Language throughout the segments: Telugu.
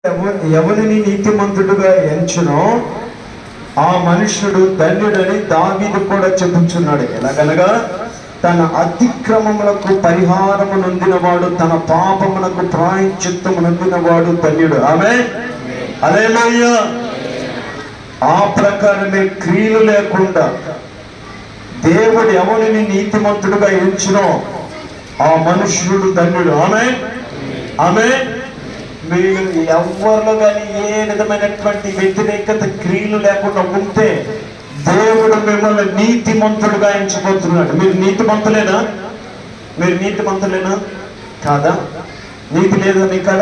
ఎవరిని నీతిమంతుడుగా ఎంచునో ఆ మనుష్యుడు ధన్యుడని దావీదు కూడా చెప్పుచున్నాడు. ఎలాగనగా తన అతిక్రమములకు పరిహారము నొందినవాడు, తన పాపమునకు ప్రాయశ్చిత్తము నొందినవాడు ధన్యుడు. ఆమేన్, హల్లెలూయా. ఆ ప్రకారమే క్రియలు లేకుండా దేవుడు ఎవరిని నీతిమంతుడుగా ఎంచునో ఆ మనుష్యుడు ధన్యుడు. ఆమేన్, ఆమేన్. మీరు ఎవరిలో కానీ ఏ విధమైనటువంటి వ్యతిరేకత క్రియలు లేకుండా ఉంటే దేవుడు మిమ్మల్ని నీతిమంతుడుగా ఎంచుకుంటున్నాడు. మీరు నీతిమంతులేనా? మీరు నీతిమంతులేనా? కాదా? నీతి లేదా మీ కాడ?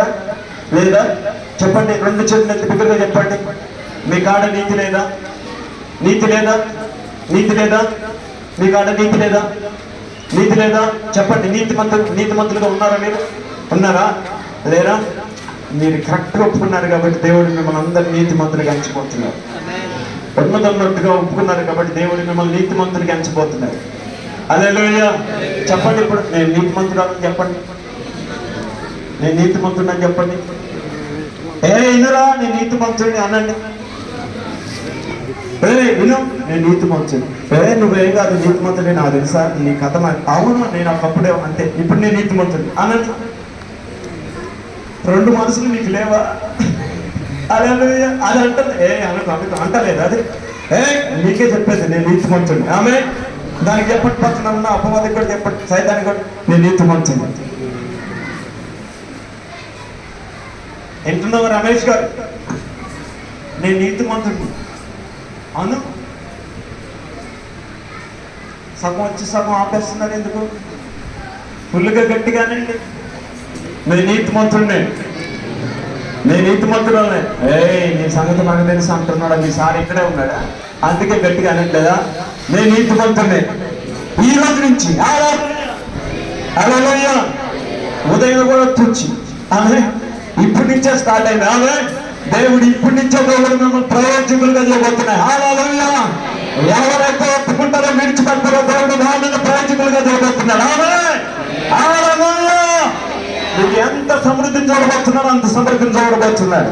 లేదా? చెప్పండి, రెండు చేతులు ఎత్తి బిగ్గరగా చెప్పండి. మీ కాడ నీతి లేదా? నీతి లేదా? నీతి లేదా? మీ కాడ నీతి లేదా? నీతి లేదా? చెప్పండి. నీతిమంతులుగా ఉన్నారా? మీరు ఉన్నారా? లేరా? మీరు కరెక్ట్గా ఒప్పుకున్నారు కాబట్టి దేవుడు మిమ్మల్ని అందరు నీతిమంతులుగా ఎంచిపోతున్నారు. ఉన్నదన్నట్టుగా ఒప్పుకున్నారు కాబట్టి దేవుడు మిమ్మల్ని నీతిమంతులుగా ఎంచిపోతున్నారు. హల్లెలూయా. చెప్పండి. ఇప్పుడు నేను నీతిమంతురాలని చెప్పండి. నేను నీతిమంతుడని చెప్పండి. ఇనురా, నేను నీతిమంతుడిని అనండి. విను, నేను నీతిమంతుడు. నువ్వేం కాదు, నీతిమంతుడే నాకు తెలుసా, నీ కథ. అవును, నేను ఒకప్పుడే అంతే, ఇప్పుడు నేను నీతిమంతుడు అనండి. రెండు మనసులు నీకు లేవా? అదే అది అంటుంది. అంటలేదు అది. నీకే చెప్పేది నేను నీతిమంతుడిని. ఆమె దానికి చెప్పండి, పక్కన ఉన్న అపవాదికి కూడా చెప్పండి, సైతానికి కూడా నేను నీతిమంతుడిని. వింటున్నావు రమేష్ గారు? నేను నీతిమంతుడిని అను. సగం వచ్చి సగం ఆపేస్తున్నారు ఎందుకు? ఫుల్గా గట్టిగానండి. నేను నీతిమంతుడిని, నేను నీతిమంతురాలనే. నీ సంగతి నాకు తెలుసు అంటున్నాడా? మీ సార్ ఇక్కడే ఉన్నాడా? అందుకే గట్టిగా అనట్లేదా? నేను నీతిమంతుడిని. ఈ రోజు నుంచి హల్లెలూయా. ఉదయం కూడా తుచ్చి ఆమె ఇప్పటి నుంచే స్టార్ట్ అయింది. ఆమె దేవుడు ఇప్పటి నుంచే దేవుడు మిమ్మల్ని ప్రయోజకులుగా చేయబోతున్నాయి. హల్లెలూయా. ఎవరైతే ఒప్పుకుంటారో విడిచిపెడతారో దేవుడు వాళ్ళని ప్రయోజకులుగా చేయబోతున్నాడు. ఆమె హల్లెలూయా. మీకు ఎంత సమృద్ధిని చూడబోతున్నారో అంత సమృద్ధిని చూడబోతున్నాడు.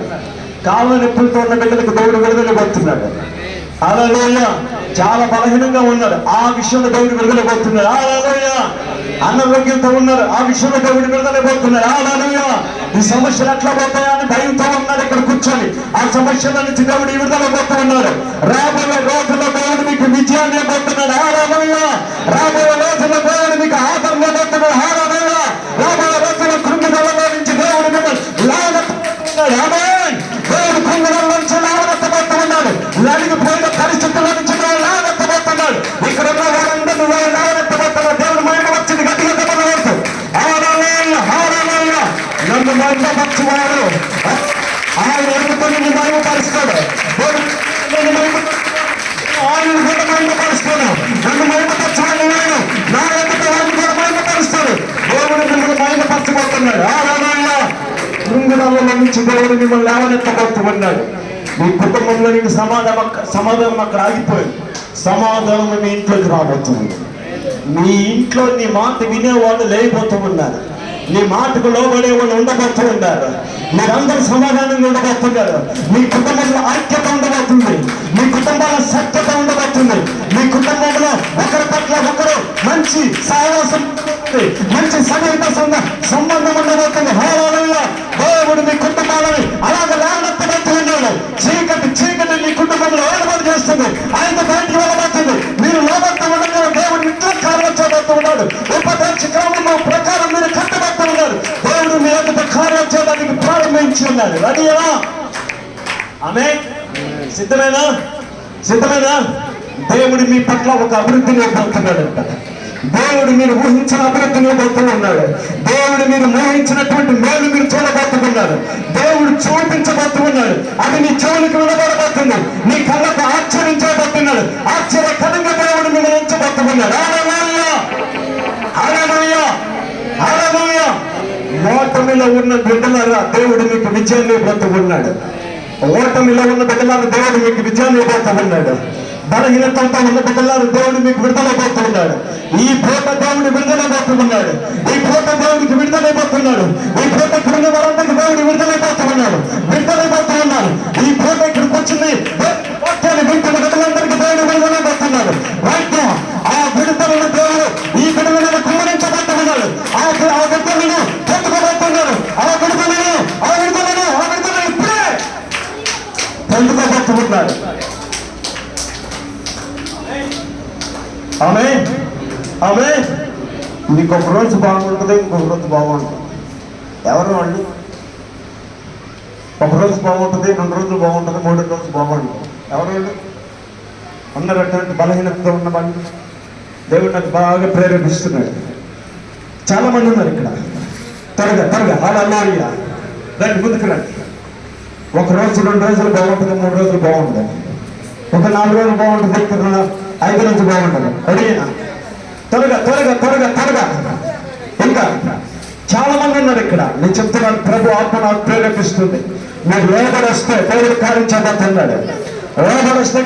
కాళ్ళ నొప్పులతో ఉన్న బిడ్డలకు దేవుడు విడుదలబోతున్నాడు. హల్లెలూయా. చాలా బలహీనంగా ఉన్నారు, ఆ విషయంలో దేవుడు విడుదలబోతున్నాడు. హల్లెలూయా. అనారోగ్యంతో ఉన్నారు, ఆ విషయంలో దేవుడు విడుదలబోతున్నాడు. హల్లెలూయా. ఈ సమస్యలు ఎట్లా పోతాయా అని భయంతో ఉన్నారు ఇక్కడ కూర్చొని, ఆ సమస్యల నుంచి దేవుడు విడుదలబోతూ ఉన్నారు. రాబోయే రోజుల్లో దేవుడు మీకు విజయాన్ని పోతున్నాడు. హల్లెలూయా. రాబోయే రోజుల్లో దేవుడు మీకు ఆదరణ పోతున్నాడు. హల్లెలూయా. రాబోయే రోజుల్లో కృంగిదలలో నుంచి దేవుడు మిమ్మల్ని లావనెత్తబోతున్నాడు. ఆమేన్. దేవుడు కృంగిదల నుంచి లావనెత్తబోతున్నాడు. నలిగిపోయిన పరిస్థితుల నుంచి దేవుడు లావనెత్తబోతున్నాడు. ఇక్కడ ఉన్న వారందరూ లావనెత్తబోతున్నాడు. దేవుడు మహిమ వచ్చింది, గట్టిగా చెప్పవచ్చు. హల్లెలూయా. హల్లెలూయా. నన్ను మహిమపరచువాడు ఆయన ఎదుగుతూ నిన్ను మహిమపరుస్తాడు. ఆయన కూడా మహిమపరుస్తాడు. నన్ను మహిమపరచాలి, నేను నా ఎదుగుతూ ఆయన కూడా మహిమపరుస్తాడు. దేవుడు మిమ్మల్ని మహిమపరచబోతున్నాడు. హల్లెలూయా. కృంగిదల నుంచి దేవుడు మిమ్మల్ని లేవనెత్తబోతున్నాడు. మీ కుటుంబంలో నీకు సమాధానం అక్కడ ఆగిపోయింది. సమాధానం మీ ఇంట్లోకి రాబోతుంది. మీ ఇంట్లో నీ మాట వినేవాళ్ళు లేకపోతూ ఉన్నారు, నీ మాటకు లోబడే వాళ్ళు ఉండబోతూ ఉన్నారు. మీరందరూ సమాధానంగా ఉండబోతున్నారు. మీ కుటుంబంలో ఐక్యత ఉండబోతుంది. మీ కుటుంబంలో సత్యత ఉండబోతుంది. మీ కుటుంబంలో ఒకరి పట్ల ఒకరు మంచి సహవాసం, మంచి సన్నిహిత సంబంధం ఉండబోతుంది. హల్లెలూయా. దేవుడు మీ కుటుంబాలని అలాగే లేవనెత్తబోతూ ఉన్నాడు. చీకటి మీ కుటుంబంలో ఏర్పాటు చేస్తుంది. ఆయన బయటికి వెళ్ళబోతుంది. మీరు లోబడుతూ ఉండగా దేవుడు ఇంట్లో కార్యం చేయబోతూ ఉన్నాడు. ఉపదేశ క్రమం ప్రకారం మీరు కట్టబోతూ ఉన్నారు. దేవుడు మీ యొక్క కార్యం చేయడానికి ప్రారంభించి ఉన్నాడు. రెడీయా? ఆమేన్. సిద్ధమేనా? సిద్ధమేనా? దేవుడు మీ పట్ల ఒక అభివృద్ధిని ఇవ్వబోతున్నాడంట. దేవుడు మీరు ఊహించిన అభివృద్ధిని ఇవ్వబోతూ ఉన్నాడు. దేవుడు మీరు ఊహించినటువంటి మేలు మీరు చూడబోతున్నారు. దేవుడు చూపించబోతూ ఉన్నాడు. అది నీ చెవులకు వినబడబోతుంది. నీ కళ్ళకు ఆశ్చర్యించబోతున్నాడు. ఆశ్చర్యకరంగా దేవుడు మీరు ఎంచబోతున్నాడు. హల్లెలూయా. హల్లెలూయా. హల్లెలూయా. ఓటమిలో ఉన్న బిడ్డలారా దేవుడు మీకు విజయాన్ని ఇవ్వబోతూ ఉన్నాడు. ఓటమిలో ఉన్న బిడ్డలారా దేవుడు మీకు విజయాన్ని ఇవ్వబోతూ ఉన్నాడు. బలహీనతలతో ఉన్న బిడ్డలారు దేవుడు మీకు విడుదలైపోతున్నాడు. ఈ పూట దేవుడు విడుదలైపోతున్నాడు. ఈ పూట దేవుడికి విడుదలైపోతున్నాడు. ఈ పూట ఇక్కడున్న వారందరికీ దేవుడు విడుదలైపోతున్నాడు. ఈ పూట ఇక్కడికి వచ్చింది వింటున్న బిడ్డలందరికీ దేవుడు విడుదలైపోతున్నాడు. రైట్ ఆ విడుదలను దేవుడు ఈ బిడ్డలను కుమ్మరించబోతున్నాడు. ఆ బిడ్డలను పొందుకోబోతున్నాడు. ఆ విడుదలను ఇప్పుడే పొందుకోబోతున్నాడు. ఆమె ఇంకొక రోజు బాగుంటుంది, ఇంకొక రోజు బాగుంటుంది. ఎవరు వాళ్ళు? ఒక రోజు బాగుంటుంది, 2 రోజులు బాగుంటుంది, 3వ రోజు బాగుంటుంది. ఎవరు వాళ్ళు? ఉన్నటువంటి బలహీనతతో ఉన్న వాళ్ళు దేవుడు నాకు బాగా ప్రేరేపిస్తున్నాడు. చాలా మంది ఉన్నారు ఇక్కడ. త్వరగా అలా రండి, ముందుకు రండి. 1 రోజు 2 రోజులు బాగుంటుంది, 3 రోజులు బాగుంటుంది, ఒక 4 రోజులు బాగుంటుంది, 5 రోజులు బాగుంటుంది. అడిగినా త్వరగా ఇంకా చాలా మంది ఉన్నారు ఇక్కడ. నేను చెప్తున్నాను, ప్రభు ఆత్మ నాకు ప్రేరేపిస్తుంది. మీరు లోబడి వస్తే దేవుడు కార్యం చేయబోతున్నాడు. లోబడి వస్తే